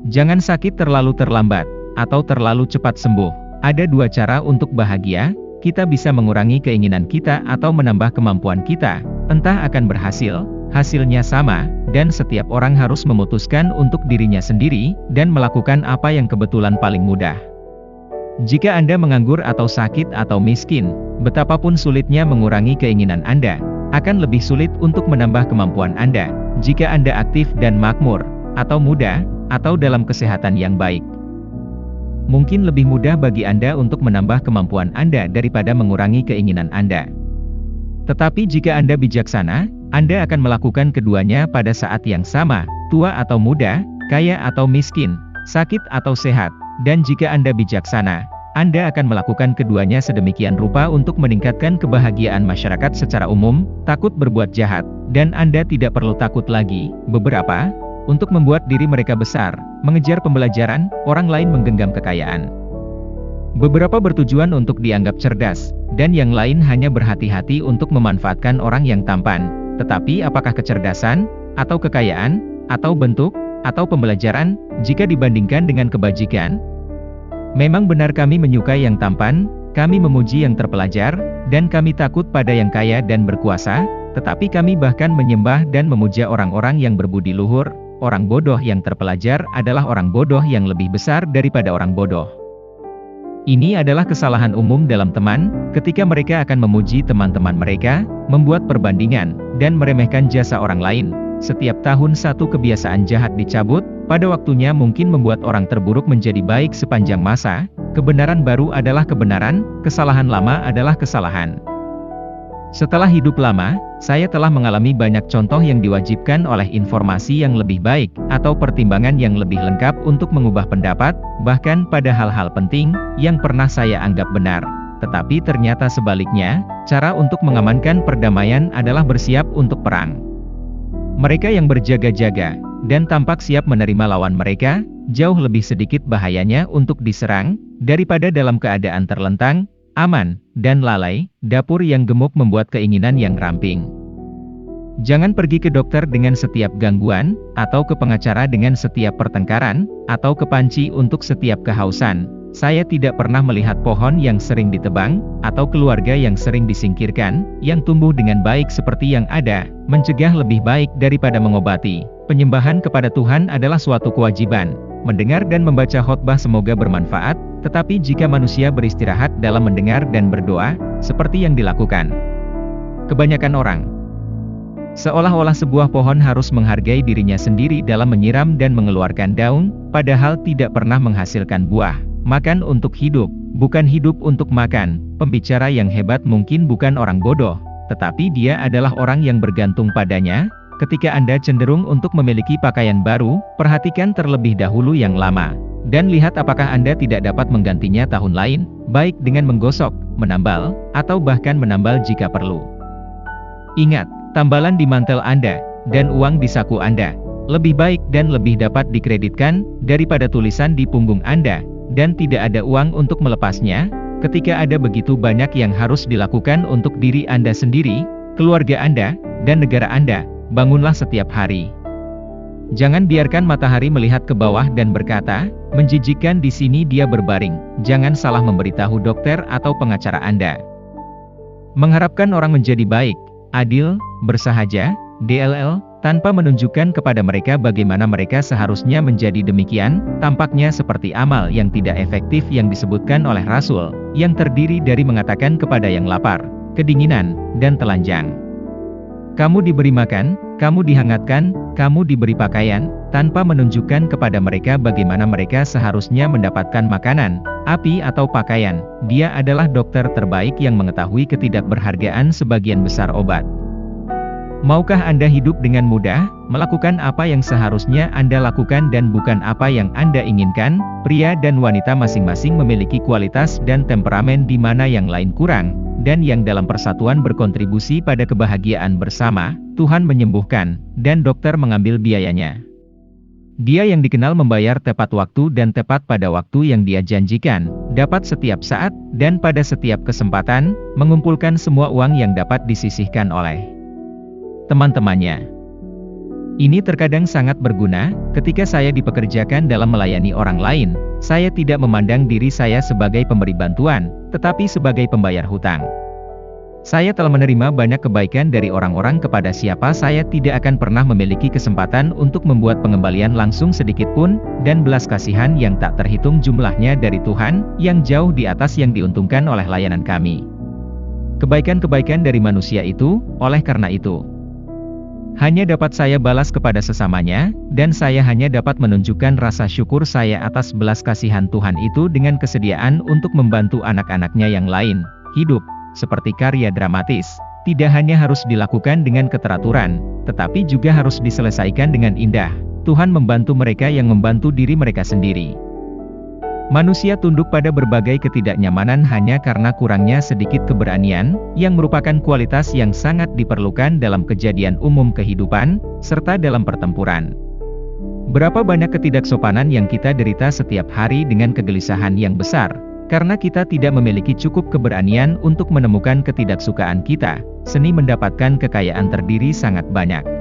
Jangan sakit terlalu terlambat, atau terlalu cepat sembuh. Ada dua cara untuk bahagia, kita bisa mengurangi keinginan kita atau menambah kemampuan kita. Entah akan berhasil, hasilnya sama, dan setiap orang harus memutuskan untuk dirinya sendiri, dan melakukan apa yang kebetulan paling mudah. Jika Anda menganggur atau sakit atau miskin, betapapun sulitnya mengurangi keinginan Anda, akan lebih sulit untuk menambah kemampuan Anda. Jika Anda aktif dan makmur, atau muda, atau dalam kesehatan yang baik, mungkin lebih mudah bagi Anda untuk menambah kemampuan Anda daripada mengurangi keinginan Anda. Tetapi jika Anda bijaksana, Anda akan melakukan keduanya pada saat yang sama, tua atau muda, kaya atau miskin, sakit atau sehat. Dan jika Anda bijaksana, Anda akan melakukan keduanya sedemikian rupa untuk meningkatkan kebahagiaan masyarakat secara umum, takut berbuat jahat, dan Anda tidak perlu takut lagi, beberapa, untuk membuat diri mereka besar, mengejar pembelajaran, orang lain menggenggam kekayaan. Beberapa bertujuan untuk dianggap cerdas, dan yang lain hanya berhati-hati untuk memanfaatkan orang yang tampan. Tetapi apakah kecerdasan, atau kekayaan, atau bentuk, atau pembelajaran, jika dibandingkan dengan kebajikan? Memang benar kami menyukai yang tampan, kami memuji yang terpelajar, dan kami takut pada yang kaya dan berkuasa, tetapi kami bahkan menyembah dan memuja orang-orang yang berbudi luhur. Orang bodoh yang terpelajar adalah orang bodoh yang lebih besar daripada orang bodoh. Ini adalah kesalahan umum dalam teman, ketika mereka akan memuji teman-teman mereka, membuat perbandingan, dan meremehkan jasa orang lain. Setiap tahun satu kebiasaan jahat dicabut, pada waktunya mungkin membuat orang terburuk menjadi baik sepanjang masa. Kebenaran baru adalah kebenaran, kesalahan lama adalah kesalahan. Setelah hidup lama, saya telah mengalami banyak contoh yang diwajibkan oleh informasi yang lebih baik, atau pertimbangan yang lebih lengkap untuk mengubah pendapat, bahkan pada hal-hal penting, yang pernah saya anggap benar. Tetapi ternyata sebaliknya, cara untuk mengamankan perdamaian adalah bersiap untuk perang. Mereka yang berjaga-jaga, dan tampak siap menerima lawan mereka, jauh lebih sedikit bahayanya untuk diserang, daripada dalam keadaan terlentang, aman, dan lalai. Dapur yang gemuk membuat keinginan yang ramping. Jangan pergi ke dokter dengan setiap gangguan, atau ke pengacara dengan setiap pertengkaran, atau ke panci untuk setiap kehausan. Saya tidak pernah melihat pohon yang sering ditebang, atau keluarga yang sering disingkirkan, yang tumbuh dengan baik seperti yang ada. Mencegah lebih baik daripada mengobati. Penyembahan kepada Tuhan adalah suatu kewajiban. Mendengar dan membaca khotbah semoga bermanfaat, tetapi jika manusia beristirahat dalam mendengar dan berdoa, seperti yang dilakukan kebanyakan orang, seolah-olah sebuah pohon harus menghargai dirinya sendiri dalam menyiram dan mengeluarkan daun, padahal tidak pernah menghasilkan buah. Makan untuk hidup, bukan hidup untuk makan. Pembicara yang hebat mungkin bukan orang bodoh, tetapi dia adalah orang yang bergantung padanya. Ketika Anda cenderung untuk memiliki pakaian baru, perhatikan terlebih dahulu yang lama, dan lihat apakah Anda tidak dapat menggantinya tahun lain, baik dengan menggosok, menambal, atau bahkan menambal jika perlu. Ingat, tambalan di mantel Anda, dan uang di saku Anda, lebih baik dan lebih dapat dikreditkan, daripada tulisan di punggung Anda, dan tidak ada uang untuk melepasnya. Ketika ada begitu banyak yang harus dilakukan untuk diri Anda sendiri, keluarga Anda, dan negara Anda, bangunlah setiap hari. Jangan biarkan matahari melihat ke bawah dan berkata, menjijikkan di sini dia berbaring. Jangan salah memberitahu dokter atau pengacara Anda. Mengharapkan orang menjadi baik, adil, bersahaja, DLL, tanpa menunjukkan kepada mereka bagaimana mereka seharusnya menjadi demikian, tampaknya seperti amal yang tidak efektif yang disebutkan oleh Rasul, yang terdiri dari mengatakan kepada yang lapar, kedinginan, dan telanjang, kamu diberi makan, kamu dihangatkan, kamu diberi pakaian, tanpa menunjukkan kepada mereka bagaimana mereka seharusnya mendapatkan makanan, api atau pakaian. Dia adalah dokter terbaik yang mengetahui ketidakberhargaan sebagian besar obat. Maukah Anda hidup dengan mudah, melakukan apa yang seharusnya Anda lakukan dan bukan apa yang Anda inginkan? Pria dan wanita masing-masing memiliki kualitas dan temperamen di mana yang lain kurang, dan yang dalam persatuan berkontribusi pada kebahagiaan bersama. Tuhan menyembuhkan, dan dokter mengambil biayanya. Dia yang dikenal membayar tepat waktu dan tepat pada waktu yang dia janjikan, dapat setiap saat, dan pada setiap kesempatan, mengumpulkan semua uang yang dapat disisihkan oleh teman-temannya. Ini terkadang sangat berguna, ketika saya dipekerjakan dalam melayani orang lain. Saya tidak memandang diri saya sebagai pemberi bantuan, tetapi sebagai pembayar hutang. Saya telah menerima banyak kebaikan dari orang-orang kepada siapa saya tidak akan pernah memiliki kesempatan untuk membuat pengembalian langsung sedikit pun, dan belas kasihan yang tak terhitung jumlahnya dari Tuhan, yang jauh di atas yang diuntungkan oleh layanan kami. Kebaikan-kebaikan dari manusia itu, oleh karena itu, hanya dapat saya balas kepada sesamanya, dan saya hanya dapat menunjukkan rasa syukur saya atas belas kasihan Tuhan itu dengan kesediaan untuk membantu anak-anaknya yang lain. Hidup seperti karya dramatis, tidak hanya harus dilakukan dengan keteraturan, tetapi juga harus diselesaikan dengan indah. Tuhan membantu mereka yang membantu diri mereka sendiri. Manusia tunduk pada berbagai ketidaknyamanan hanya karena kurangnya sedikit keberanian, yang merupakan kualitas yang sangat diperlukan dalam kejadian umum kehidupan, serta dalam pertempuran. Berapa banyak ketidaksopanan yang kita derita setiap hari dengan kegelisahan yang besar, karena kita tidak memiliki cukup keberanian untuk menemukan ketidaksukaan kita. Seni mendapatkan kekayaan terdiri sangat banyak.